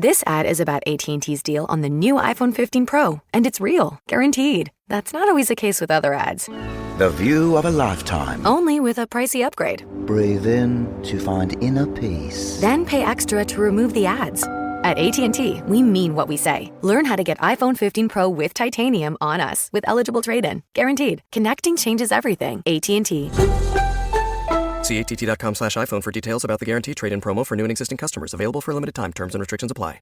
This ad is about AT&T's deal on the new iPhone 15 Pro, and it's real, guaranteed. That's not always the case with other ads. The view of a lifetime. Only with a pricey upgrade. Breathe in to find inner peace. Then pay extra to remove the ads. At AT&T, we mean what we say. Learn how to get iPhone 15 Pro with titanium on us with eligible trade-in. Guaranteed. Connecting changes everything. AT&T. See att.com/iPhone for details about the guaranteed trade-in promo for new and existing customers. Available for a limited time. Terms and restrictions apply.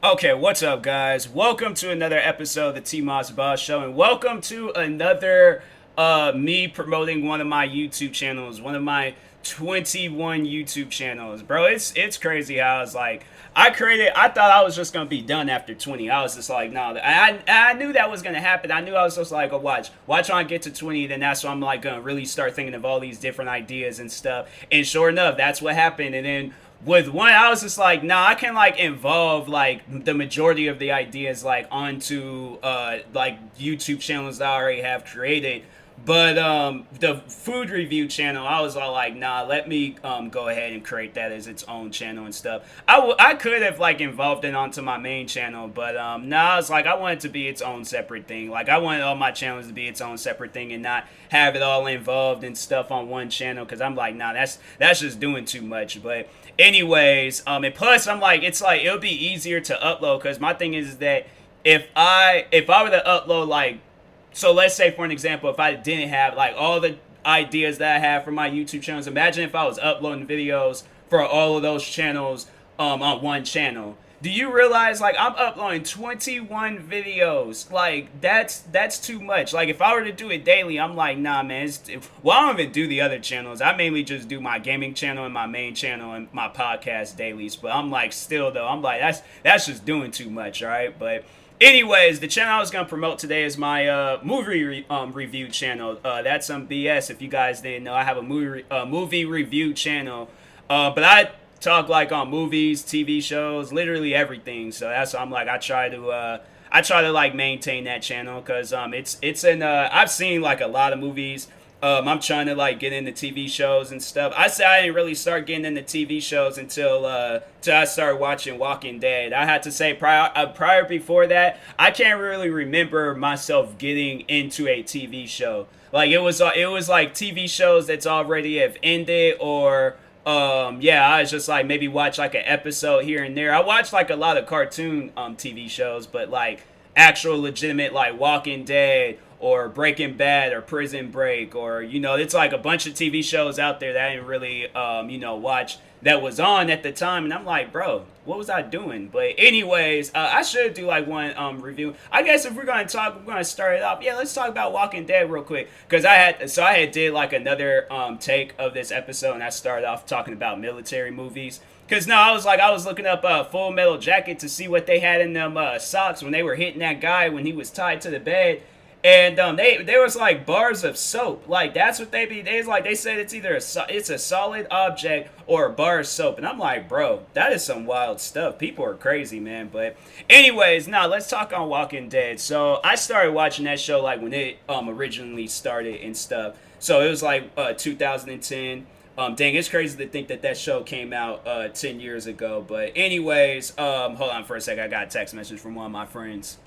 Okay, what's up, guys? Welcome to another episode of the TMossBoss Show, and welcome to another me promoting one of my YouTube channels, one of my 21 YouTube channels. Bro, it's crazy how it's like, I thought I was just gonna be done after 20. I was just like, no, I knew that was gonna happen. I knew I was just like, oh, watch when I get to 20, then that's when I'm like gonna really start thinking of all these different ideas and stuff. And sure enough, that's what happened. And then with one, I was just like, nah, I can like involve like the majority of the ideas like onto like YouTube channels that I already have created. But the food review channel, I was all like, nah, let me go ahead and create that as its own channel and stuff. I could have like involved it onto my main channel, but nah, I was like, I want it to be its own separate thing. Like I wanted all my channels to be its own separate thing and not have it all involved and stuff on one channel, because I'm like, nah, that's just doing too much. But anyways, and plus I'm like, it's like it'll be easier to upload, because my thing is that if I were to upload like, so let's say for an example, if I didn't have like all the ideas that I have for my YouTube channels, imagine if I was uploading videos for all of those channels on one channel. Do you realize like I'm uploading 21 videos? Like that's too much. Like if I were to do it daily, I'm like, nah, man. Well, I don't even do the other channels. I mainly just do my gaming channel and my main channel and my podcast dailies. But I'm like, still though, I'm like, that's just doing too much, all right? But anyways, the channel I was going to promote today is my movie review channel. That's some BS if you guys didn't know. I have a movie review channel. But I talk like on movies, TV shows, literally everything. So that's why I'm like, I try to like maintain that channel, because I've seen like a lot of movies. I'm trying to like get into TV shows and stuff. I didn't really start getting into TV shows until I started watching Walking Dead. I had to say prior before that, I can't really remember myself getting into a TV show. Like it was like TV shows that's already have ended, or I was just like maybe watch like an episode here and there. I watched like a lot of cartoon TV shows, but like actual legitimate like Walking Dead or Breaking Bad or Prison Break, or, you know, it's like a bunch of TV shows out there that I didn't really, watch that was on at the time. And I'm like, bro, what was I doing? But anyways, I should do like one review. I guess if we're going to start it off. Yeah, let's talk about Walking Dead real quick. Because I had did like another take of this episode, and I started off talking about military movies. Because no, I was looking up Full Metal Jacket to see what they had in them socks when they were hitting that guy when he was tied to the bed. And there was like bars of soap. Like that's what they said it's either it's a solid object or a bar of soap. And I'm like, bro, that is some wild stuff. People are crazy, man. But anyways, now let's talk on Walking Dead. So I started watching that show like when it originally started and stuff. So it was like 2010. Dang, it's crazy to think that show came out 10 years ago. But anyways, hold on for a second. I got a text message from one of my friends.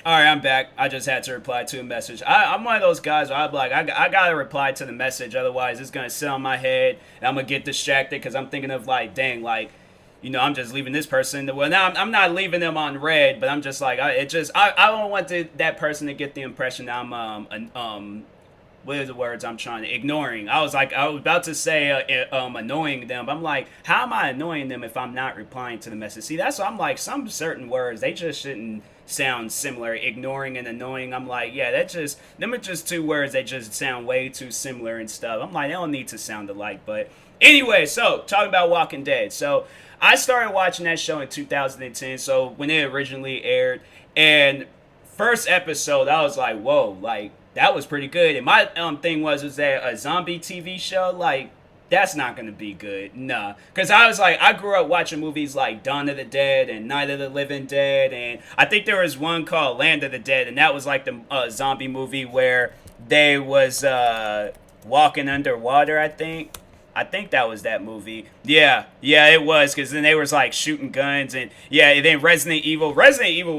All right, I'm back. I just had to reply to a message. I'm one of those guys where I'm like, I got to reply to the message. Otherwise, it's going to sit on my head, and I'm going to get distracted because I'm thinking of, like, dang, like, you know, I'm just leaving this person. Well, now I'm not leaving them on red, but I'm just like, I don't want that person to get the impression that I'm, what are the words I'm trying to, ignoring. I was about to say annoying them, but I'm like, how am I annoying them if I'm not replying to the message? See, that's why I'm like, some certain words, they just shouldn't sound similar. Ignoring and annoying, I'm like, yeah, them are just two words that just sound way too similar and stuff. I'm like, they don't need to sound alike. But anyway, so talking about Walking Dead. So I started watching that show in 2010, so when it originally aired, and first episode, I was like, whoa, like, that was pretty good. And my thing was that a zombie TV show, like, that's not gonna be good. Nah, because I was like, I grew up watching movies like Dawn of the Dead and Night of the Living Dead, and I think there was one called Land of the Dead, and that was like the zombie movie where they was walking underwater. I think that was that movie. Yeah, it was, because then they was like shooting guns, and yeah, and then Resident Evil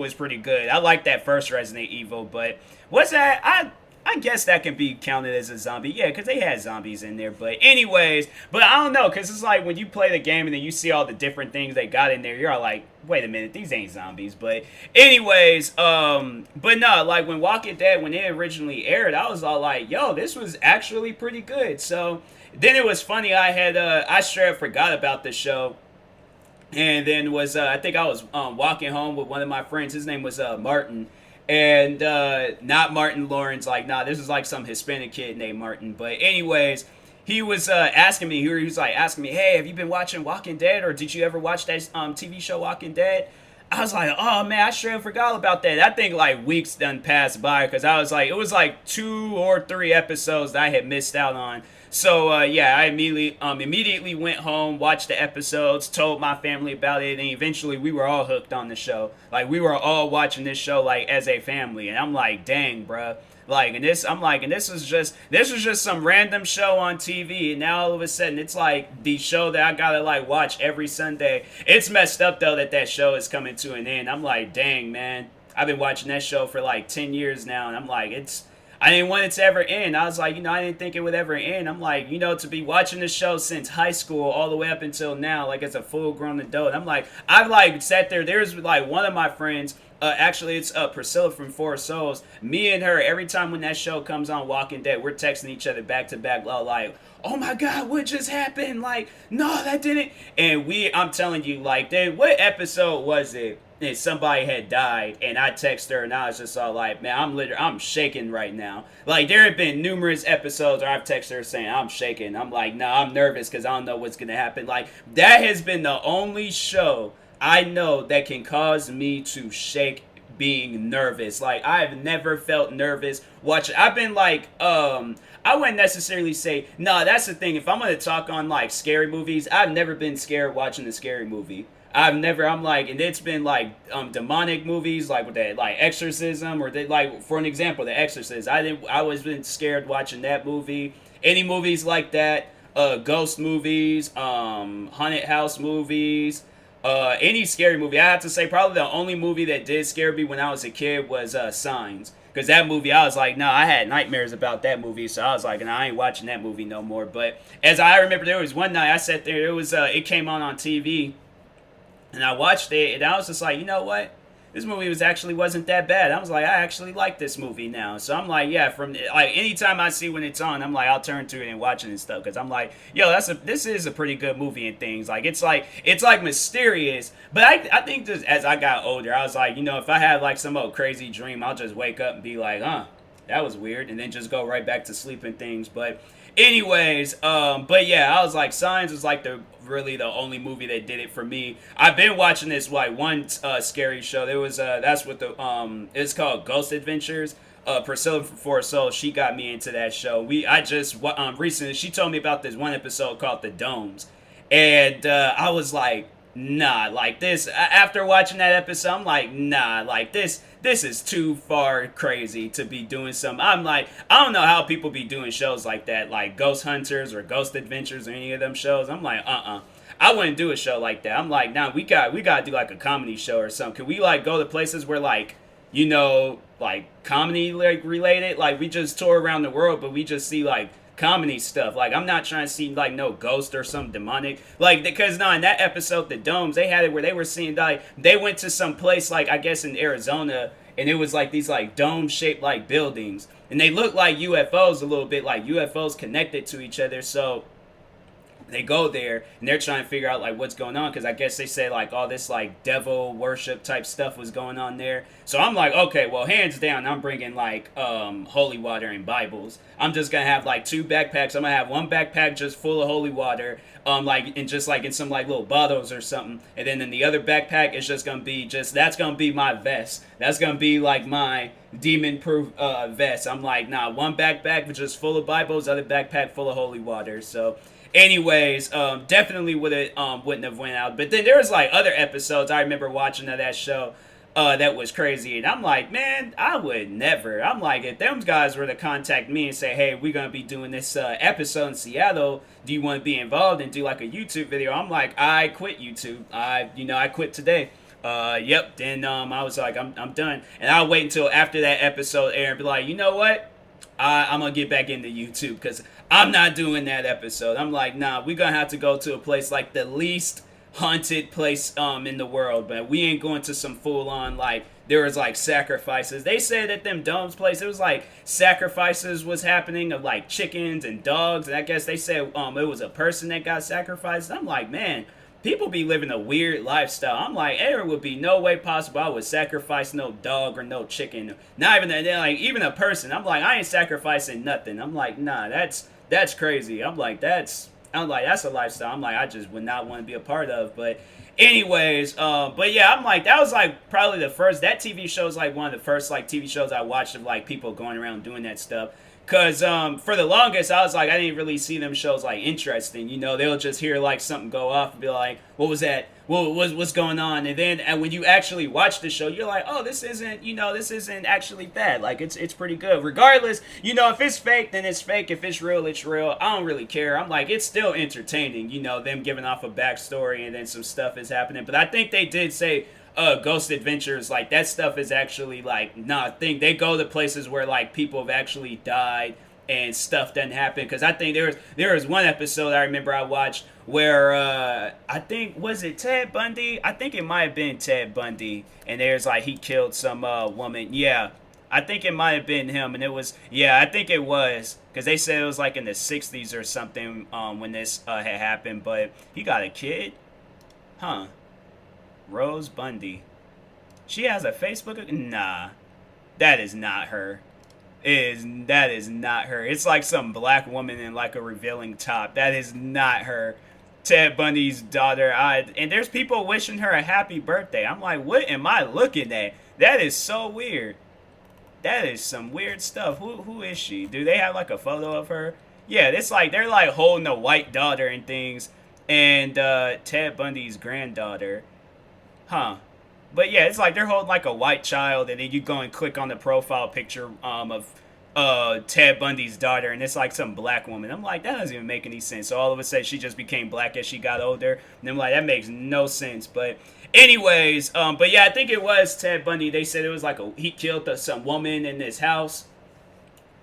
was pretty good. I like that first Resident Evil, but what's that? I guess that can be counted as a zombie. Yeah, because they had zombies in there. But anyways, but I don't know, because it's like when you play the game and then you see all the different things they got in there, you're all like, wait a minute, these ain't zombies. But anyways, but no, like when Walking Dead, when it originally aired, I was all like, yo, this was actually pretty good. So then it was funny, I straight up forgot about the show. And then I think I was walking home with one of my friends. His name was Martin. And not Martin Lawrence, like, nah, this is like some Hispanic kid named Martin. But anyways, he was asking me, hey, have you been watching Walking Dead, or did you ever watch that TV show Walking Dead? I was like, oh man, I straight forgot about that. I think like weeks done passed by, because I was like, it was like 2 or 3 episodes that I had missed out on. So yeah, I immediately went home, watched the episodes, told my family about it, and eventually we were all hooked on the show. Like, we were all watching this show like as a family, and I'm like, dang, bruh. Like, and this was just some random show on TV, and now all of a sudden it's like the show that I gotta like watch every Sunday. It's messed up though that show is coming to an end. I'm like, dang, man, I've been watching that show for like 10 years now, and I'm like, I didn't want it to ever end. I was like, I didn't think it would ever end. I'm like, to be watching this show since high school all the way up until now, like as a full-grown adult. I'm like, I've like sat there. There's like one of my friends, actually it's Priscilla from Four Souls. Me and her, every time when that show comes on, Walking Dead, we're texting each other back to back, like, oh my God, what just happened? Like, no, that didn't. And I'm telling you, like, what episode was it? And somebody had died, and I text her, and I was just all like, man, I'm shaking right now. Like, there have been numerous episodes where I've texted her saying, I'm shaking. I'm like, nah, I'm nervous because I don't know what's going to happen. Like, that has been the only show I know that can cause me to shake being nervous. Like, I've never felt nervous watching. I've been like, I wouldn't necessarily say, that's the thing. If I'm going to talk on, like, scary movies, I've never been scared watching a scary movie. And it's been like demonic movies, like with that, like Exorcism, or like, for an example, The Exorcist. I was been scared watching that movie. Any movies like that, ghost movies, haunted house movies, any scary movie. I have to say, probably the only movie that did scare me when I was a kid was Signs. Because that movie, I was like, I had nightmares about that movie, so I was like, I ain't watching that movie no more. But as I remember, there was one night I sat there, it came on TV. And I watched it, and I was just like, you know what? This movie wasn't that bad. I was like, I actually like this movie now. So I'm like, yeah, from like anytime I see when it's on, I'm like, I'll turn to it and watch it and stuff, because I'm like, yo, this is a pretty good movie and things. Like, it's like mysterious. But I think just as I got older, I was like, if I have like some old crazy dream, I'll just wake up and be like, that was weird, and then just go right back to sleep and things. But anyways, but yeah, I was like, Signs was like really the only movie that did it for me. I've been watching this like one scary show. There was that's what it's called Ghost Adventures. Priscilla from Four Souls, she got me into that show. Recently she told me about this one episode called The Domes, and I was like, nah, like this. After watching that episode, I'm like, nah, like this is too far crazy to be doing something. I'm like, I don't know how people be doing shows like that, like Ghost Hunters or Ghost Adventures or any of them shows. I'm like, I wouldn't do a show like that. I'm like, nah, we got to do like a comedy show or something. Can we like go to places where like, like comedy like related? Like, we just tour around the world, but we just see like comedy stuff. Like, I'm not trying to see like no ghost or some demonic, like, because in that episode, The Domes, they had it where they were seeing like they went to some place like, I guess in Arizona, and it was like these like dome shaped like buildings, and they look like UFOs a little bit, like UFOs connected to each other. So they go there and they're trying to figure out like what's going on, because I guess they say like all this like devil worship type stuff was going on there. So I'm like, okay, well, hands down, I'm bringing like holy water and Bibles. I'm just gonna have like 2 backpacks. I'm gonna have one backpack just full of holy water, like in some like little bottles or something, and then in the other backpack is just gonna be that's gonna be my vest. That's gonna be like my demon proof vest. I'm like, nah, one backpack just full of Bibles, other backpack full of holy water. So anyways, definitely wouldn't have went out. But then there was like other episodes I remember watching of that show. That was crazy. And I'm like, man, I would never. I'm like, if them guys were to contact me and say, hey, we're going to be doing this episode in Seattle. Do you want to be involved and do like a YouTube video? I'm like, I quit YouTube. I quit today. Yep. Then I was like, I'm done. And I'll wait until after that episode aired and be like, you know what? I'm going to get back into YouTube because I'm not doing that episode. I'm like, nah, we're going to have to go to a place like the least haunted place in the world, but we ain't going to some full on like there was like sacrifices. They said at them Domes place it was like sacrifices was happening of like chickens and dogs, and I guess they said it was a person that got sacrificed. I'm like, man, people be living a weird lifestyle. I'm like, there would be no way possible I would sacrifice no dog or no chicken, not even like even a person. I'm like, I ain't sacrificing nothing. I'm like, nah, that's crazy. I'm like, that's a lifestyle. I'm like, I just would not want to be a part of. But anyways, but yeah, I'm like, that was like probably that TV show is like one of the first like TV shows I watched of like people going around doing that stuff. Cause for the longest I was like, I didn't really see them shows like interesting. They'll just hear like something go off and be like, what was that? What's going on? And then when you actually watch the show, you're like, oh, this isn't actually bad. Like it's pretty good. Regardless, if it's fake, then it's fake. If it's real, it's real. I don't really care. I'm like, it's still entertaining. Them giving off a backstory and then some stuff is happening. But I think they did say Ghost Adventures, like that stuff is actually like not a thing. They go to places where like people have actually died and stuff doesn't happen. Because I think there was one episode I remember I watched where I think, was it Ted Bundy? I think it might have been Ted Bundy, and there's like he killed some woman. Yeah, I think it might have been him, and it was, yeah, I think it was, because they said it was like in the 60s or something when this had happened. But he got a kid, huh? Rose Bundy. She has a Facebook? Nah, that is not her. That is not her. It's like some black woman in like a revealing top. That is not her. Ted Bundy's daughter. And there's people wishing her a happy birthday. I'm like, what am I looking at? That is so weird. That is some weird stuff. Who is she? Do they have like a photo of her? Yeah, it's like they're like holding a white daughter and things. And Ted Bundy's granddaughter. Huh. But yeah, it's like they're holding like a white child, and then you go and click on the profile picture of Ted Bundy's daughter, and it's like some black woman. I'm like, that doesn't even make any sense. So all of a sudden, she just became black as she got older, and I'm like, that makes no sense. But anyways, but yeah, I think it was Ted Bundy. They said it was like he killed some woman in his house,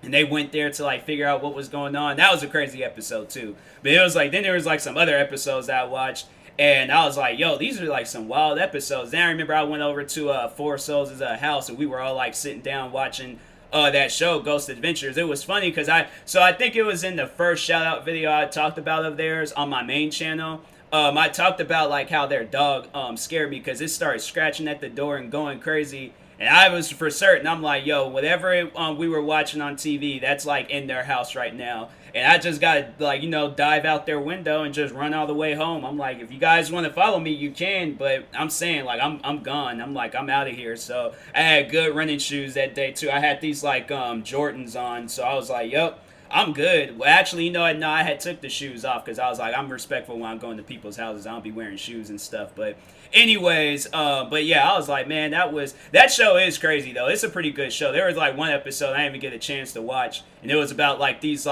and they went there to like figure out what was going on. That was a crazy episode too. But it was like, then there was like some other episodes that I watched. And I was like, yo, these are like some wild episodes. Then I remember I went over to Four Souls' house, and we were all like sitting down watching that show, Ghost Adventures. It was funny because I think it was in the first shout out video I talked about of theirs on my main channel. I talked about like how their dog scared me because it started scratching at the door and going crazy. And I was for certain, I'm like, yo, whatever we were watching on TV, that's like in their house right now. And I just got to, like, dive out their window and just run all the way home. I'm like, if you guys want to follow me, you can. But I'm saying, like, I'm gone. I'm like, I'm out of here. So I had good running shoes that day, too. I had these, like, Jordans on. So I was like, yep, I'm good. Well, actually, no, I had took the shoes off because I was like, I'm respectful when I'm going to people's houses. I don't be wearing shoes and stuff. But anyways, but yeah, I was like, man, that show is crazy though. It's a pretty good show. There was like one episode I didn't even get a chance to watch, and it was about like these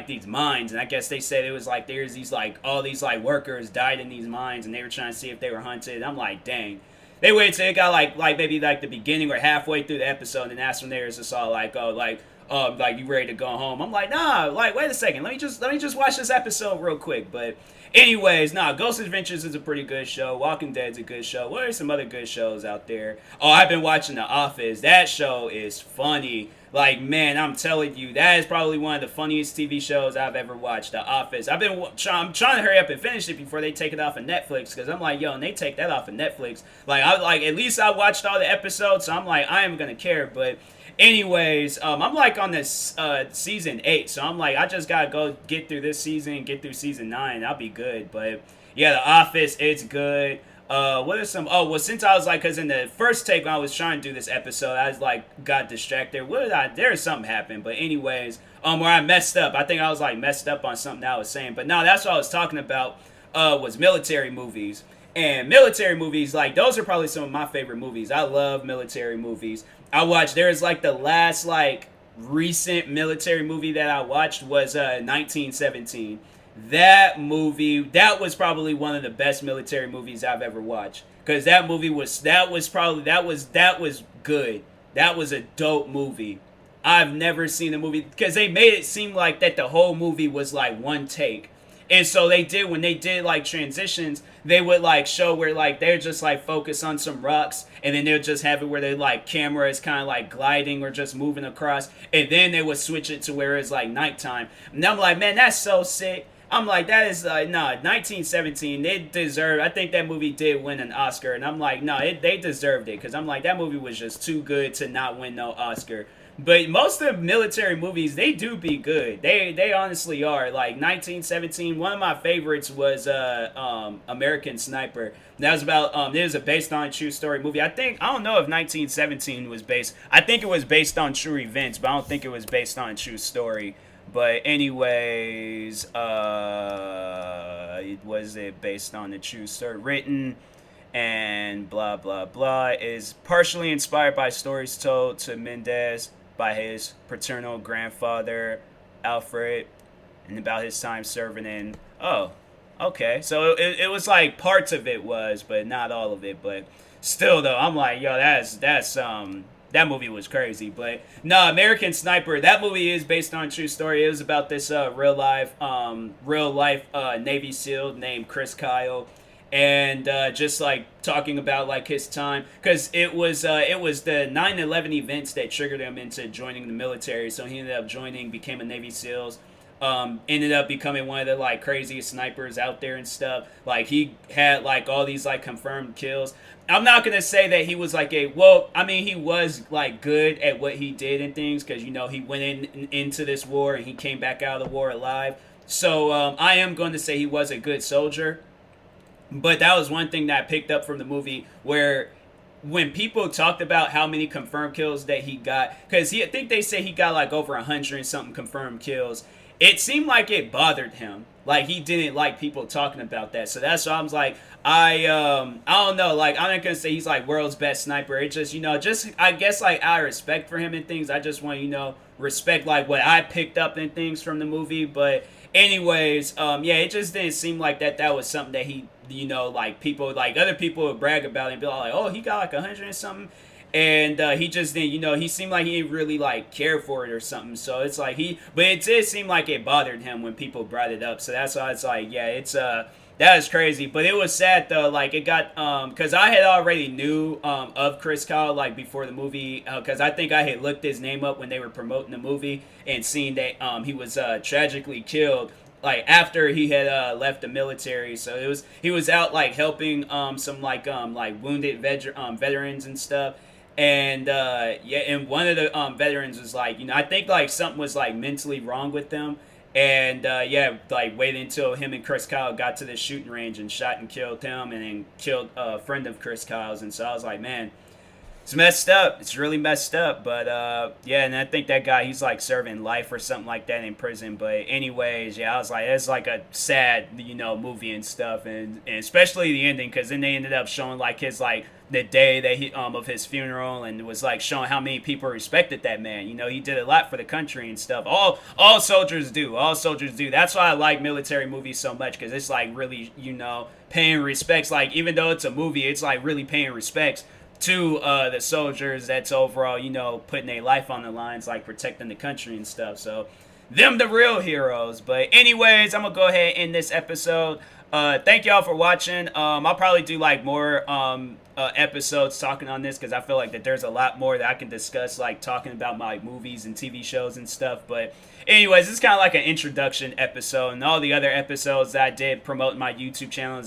these mines, and I guess they said it was like there's these like all these like workers died in these mines, and they were trying to see if they were hunted. I'm like, dang. They waited till it got like maybe like the beginning or halfway through the episode, and that's when they was just all like, oh, like you ready to go home? I'm like, nah, like wait a second, let me just watch this episode real quick. But anyways, Ghost Adventures is a pretty good show. Walking Dead's a good show. What are some other good shows out there? Oh, I've been watching The Office. That show is funny. Like, man, I'm telling you, that is probably one of the funniest TV shows I've ever watched, The Office. I'm trying to hurry up and finish it before they take it off of Netflix, because I'm like, yo, and they take that off of Netflix. At least I watched all the episodes, so I'm like, I am going to care. But anyways, I'm like on this season 8, so I'm like, I just gotta go get through this season, get through season 9, I'll be good. But yeah, The Office, it's good. What are some? Oh, well, since I was like, because in the first take when I was trying to do this episode, I was like got distracted. What did I? There's something happened, but anyways, where I messed up. I think I was like messed up on something I was saying, but no, that's what I was talking about. Was military movies. And military movies, like, those are probably some of my favorite movies. I love military movies. There's like the last like recent military movie that I watched was 1917. That movie, that was probably one of the best military movies I've ever watched, because that movie was that was good. That was a dope movie. I've never seen a movie, because they made it seem like that the whole movie was like one take. And so when they did like transitions, they would like show where like they're just like focus on some rocks, and then they'll just have it where they like camera is kind of like gliding or just moving across, and then they would switch it to where it's like nighttime. And I'm like, man, that's so sick. I'm like, that is like, nah, 1917, they deserve, I think that movie did win an Oscar, and I'm like, no, they deserved it, because I'm like, that movie was just too good to not win no Oscar. But most of the military movies, they do be good. They honestly are. Like 1917, one of my favorites was American Sniper. That was about it was based on a true story movie. I don't know if 1917 was based. I think it was based on true events, but I don't think it was based on a true story. But anyways, was it based on a true story? Written and blah blah blah, is partially inspired by stories told to Mendez by his paternal grandfather Alfred, and about his time serving in. Oh, okay, so it was like parts of it was, but not all of it. But still though, I'm like, yo, that's that movie was crazy. But no, American Sniper, that movie is based on a true story. It was about this real life Navy SEAL named Chris Kyle, and just like talking about like his time, because it was the 9/11 events that triggered him into joining the military. So he ended up became a Navy SEALs. Ended up becoming one of the like craziest snipers out there and stuff. Like he had like all these like confirmed kills. I'm not gonna say that he was like he was like good at what he did and things, because he went into this war and he came back out of the war alive. So I am going to say he was a good soldier. But that was one thing that I picked up from the movie, where when people talked about how many confirmed kills that he got, because I think they say he got like over 100 and something confirmed kills, it seemed like it bothered him. Like he didn't like people talking about that. So that's why I was like, I don't know, like I'm not gonna say he's like world's best sniper. It's just just I guess like out of respect for him and things, I just want respect like what I picked up and things from the movie. But anyways, it just didn't seem like that was something that he, like people, like other people would brag about it and be like, oh, he got like 100 and something. And he just didn't, he seemed like he didn't really like care for it or something. So it's like but it did seem like it bothered him when people brought it up. So that's why it's like, yeah, it's that is crazy. But it was sad though, like it got because I had already knew of Chris Kyle like before the movie, because I think I had looked his name up when they were promoting the movie and seen that he was tragically killed like after he had left the military. So he was out like helping some like wounded veterans and stuff. And and one of the veterans was like, I think like something was like mentally wrong with them. And like waited until him and Chris Kyle got to the shooting range and shot and killed him, and then killed a friend of Chris Kyle's. And so I was like, man, it's messed up. It's really messed up. But and I think that guy, he's like serving life or something like that in prison. But anyways, I was like, it's like a sad movie and stuff, and especially the ending, because then they ended up showing like his like the day that he of his funeral, and it was like showing how many people respected that man. He did a lot for the country and stuff. All soldiers do. That's why I like military movies so much, because it's like really paying respects. Like even though it's a movie, it's like really paying respects to the soldiers that's overall putting their life on the lines, like protecting the country and stuff. So them the real heroes. But anyways, I'm gonna go ahead and end this episode. Thank y'all for watching. I'll probably do like more episodes talking on this, because I feel like that there's a lot more that I can discuss, like talking about my movies and TV shows and stuff. But anyways, this is kind of like an introduction episode, and all the other episodes that I did promote my YouTube channel,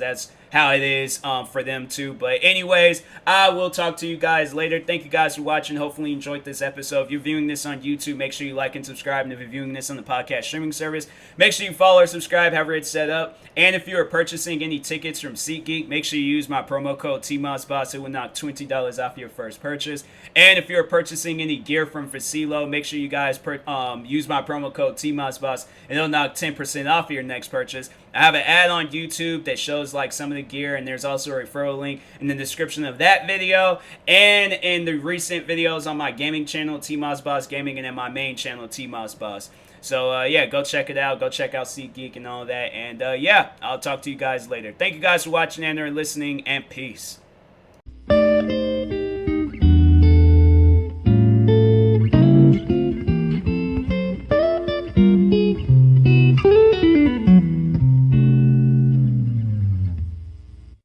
how it is for them too. But anyways, I will talk to you guys later. Thank you guys for watching. Hopefully you enjoyed this episode. If you're viewing this on YouTube, make sure you like and subscribe. And if you're viewing this on the podcast streaming service, make sure you follow or subscribe, however it's set up. And if you are purchasing any tickets from SeatGeek, make sure you use my promo code TMossBoss. It will knock $20 off your first purchase. And if you're purchasing any gear from Facilo, make sure you guys use my promo code TMossBoss, and it'll knock 10% off your next purchase. I have an ad on YouTube that shows like some of the gear, and there's also a referral link in the description of that video and in the recent videos on my gaming channel, TMossBoss Gaming, and in my main channel, TMossBoss. So, yeah, go check it out. Go check out SeatGeek and all that. And, yeah, I'll talk to you guys later. Thank you guys for watching and or listening, and peace.